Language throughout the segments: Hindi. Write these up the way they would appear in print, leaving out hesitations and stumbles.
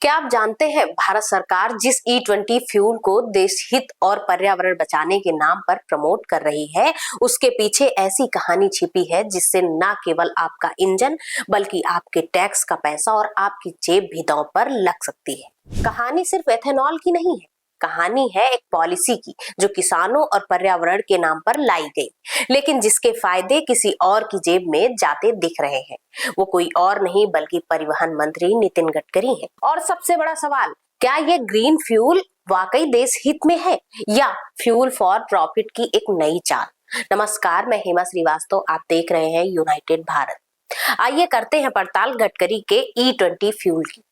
क्या आप जानते हैं भारत सरकार जिस E20 फ्यूल को देश हित और पर्यावरण बचाने के नाम पर प्रमोट कर रही है, उसके पीछे ऐसी कहानी छिपी है जिससे न केवल आपका इंजन बल्कि आपके टैक्स का पैसा और आपकी जेब भी दांव पर लग सकती है। कहानी सिर्फ एथेनॉल की नहीं है, कहानी है एक पॉलिसी की जो किसानों और पर्यावरण के नाम पर लाई गई, लेकिन जिसके फायदे किसी और की जेब में जाते दिख रहे हैं। वो कोई और नहीं बल्कि परिवहन मंत्री नितिन गडकरी हैं। और सबसे बड़ा सवाल, क्या ये ग्रीन फ्यूल वाकई देश हित में है या फ्यूल फॉर प्रॉफिट की एक नई चाल? नमस्कार, मैं हेमा श्रीवास्तव, आप देख रहे हैं यूनाइटेड भारत। आइए करते हैं पड़ताल गडकरी के E20 फ्यूल की।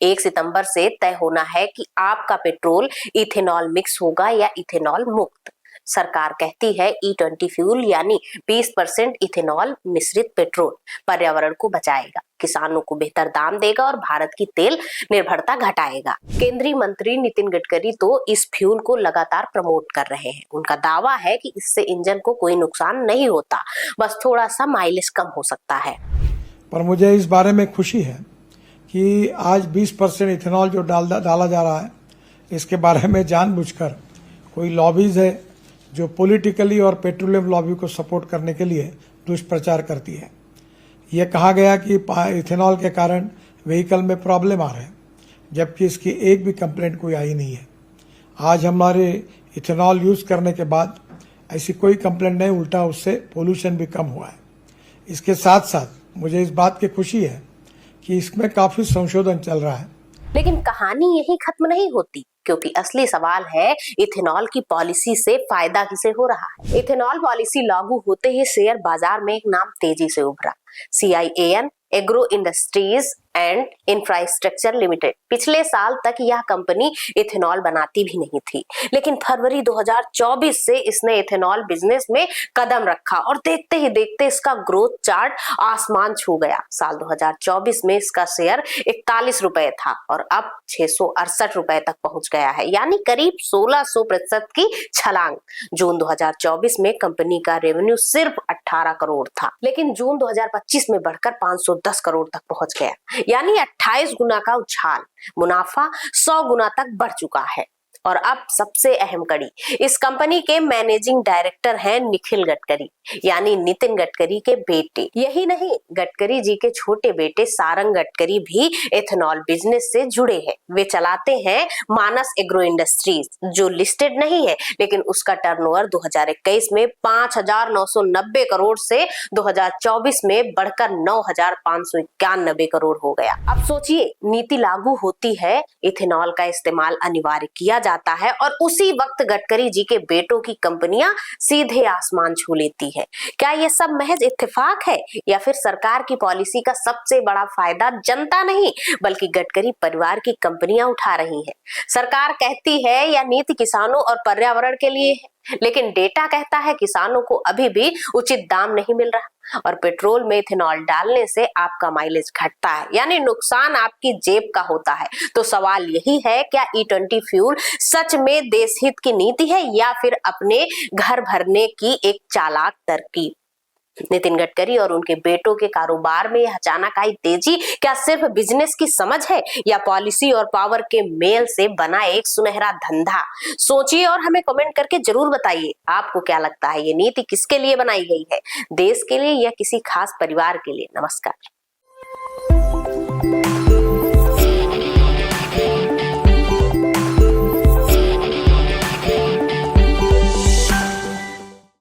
1 सितंबर से तय होना है कि आपका पेट्रोल इथेनॉल मिक्स होगा या इथेनॉल मुक्त। सरकार कहती है E20 फ्यूल यानी 20% इथेनॉल मिश्रित पेट्रोल पर्यावरण को बचाएगा, किसानों को बेहतर दाम देगा और भारत की तेल निर्भरता घटाएगा। केंद्रीय मंत्री नितिन गडकरी तो इस फ्यूल को लगातार प्रमोट कर रहे हैं। उनका दावा है कि इससे इंजन को कोई नुकसान नहीं होता, बस थोड़ा सा माइलेज कम हो सकता है। पर मुझे इस बारे में खुशी है कि आज 20% इथेनॉल जो डाला जा रहा है, इसके बारे में जानबूझकर कोई लॉबीज है जो पॉलिटिकली और पेट्रोलियम लॉबी को सपोर्ट करने के लिए दुष्प्रचार करती है। यह कहा गया कि इथेनॉल के कारण व्हीकल में प्रॉब्लम आ रहे हैं, जबकि इसकी एक भी कंप्लेंट कोई आई नहीं है। आज हमारे इथेनॉल यूज़ करने के बाद ऐसी कोई कंप्लेंट नहीं, उल्टा उससे पोल्यूशन भी कम हुआ है। इसके साथ साथ मुझे इस बात की खुशी है कि इसमें काफी संशोधन चल रहा है। लेकिन कहानी यही खत्म नहीं होती, क्योंकि असली सवाल है इथेनॉल की पॉलिसी से फायदा किसे हो रहा है। इथेनॉल पॉलिसी लागू होते ही शेयर बाजार में एक नाम तेजी से उभरा, CIAN agro industries and infrastructure limited. पिछले साल तक यह कंपनी इथेनॉल बनाती भी नहीं थी, लेकिन फरवरी 2024 से इसने इथेनॉल बिजनेस में कदम रखा और देखते ही देखते इसका ग्रोथ चार्ट आसमान छू गया। साल 2024 में इसका शेयर 41 रुपए था और अब 668 रुपए तक पहुंच गया है, यानी करीब 1600% की छलांग। जून 2024 में कंपनी का रेवेन्यू सिर्फ 18 करोड़ था, लेकिन जून 2025 में बढ़कर 510 करोड़ तक पहुंच गया, यानी 28 गुना का उछाल। मुनाफा 100 गुना तक बढ़ चुका है। और अब सबसे अहम कड़ी, इस कंपनी के मैनेजिंग डायरेक्टर हैं निखिल गडकरी, यानी नितिन गडकरी के बेटे। यही नहीं, गडकरी जी के छोटे बेटे सारंग गडकरी भी इथेनॉल बिजनेस से जुड़े हैं। वे चलाते हैं मानस एग्रो इंडस्ट्रीज, जो लिस्टेड नहीं है, लेकिन उसका टर्नओवर 2021 में 5,990 करोड़ से 2024 में बढ़कर 9,591 करोड़ हो गया। अब सोचिए, नीति लागू होती है, इथेनॉल का इस्तेमाल अनिवार्य किया जाता है और उसी वक्त गडकरी जी के बेटों की कंपनियां सीधे आसमान छू लेती है। क्या ये सब महज इत्तेफाक है या फिर सरकार की पॉलिसी का सबसे बड़ा फायदा जनता नहीं बल्कि गडकरी परिवार की कंपनियां उठा रही हैं? सरकार कहती है यह नीति किसानों और पर्यावरण के लिए है, लेकिन डेटा कहता है किसानों को अभी भी उचित दाम नहीं मिल रहा और पेट्रोल में इथेनॉल डालने से आपका माइलेज घटता है, यानी नुकसान आपकी जेब का होता है। तो सवाल यही है, क्या E20 फ्यूल सच में देश हित की नीति है या फिर अपने घर भरने की एक चालाक तरकीब? नितिन गडकरी और उनके बेटों के कारोबार में यह अचानक आई तेजी क्या सिर्फ बिजनेस की समझ है या पॉलिसी और पावर के मेल से बना एक सुनहरा धंधा? सोचिए और हमें कमेंट करके जरूर बताइए, आपको क्या लगता है ये नीति किसके लिए बनाई गई है? देश के लिए या किसी खास परिवार के लिए? नमस्कार।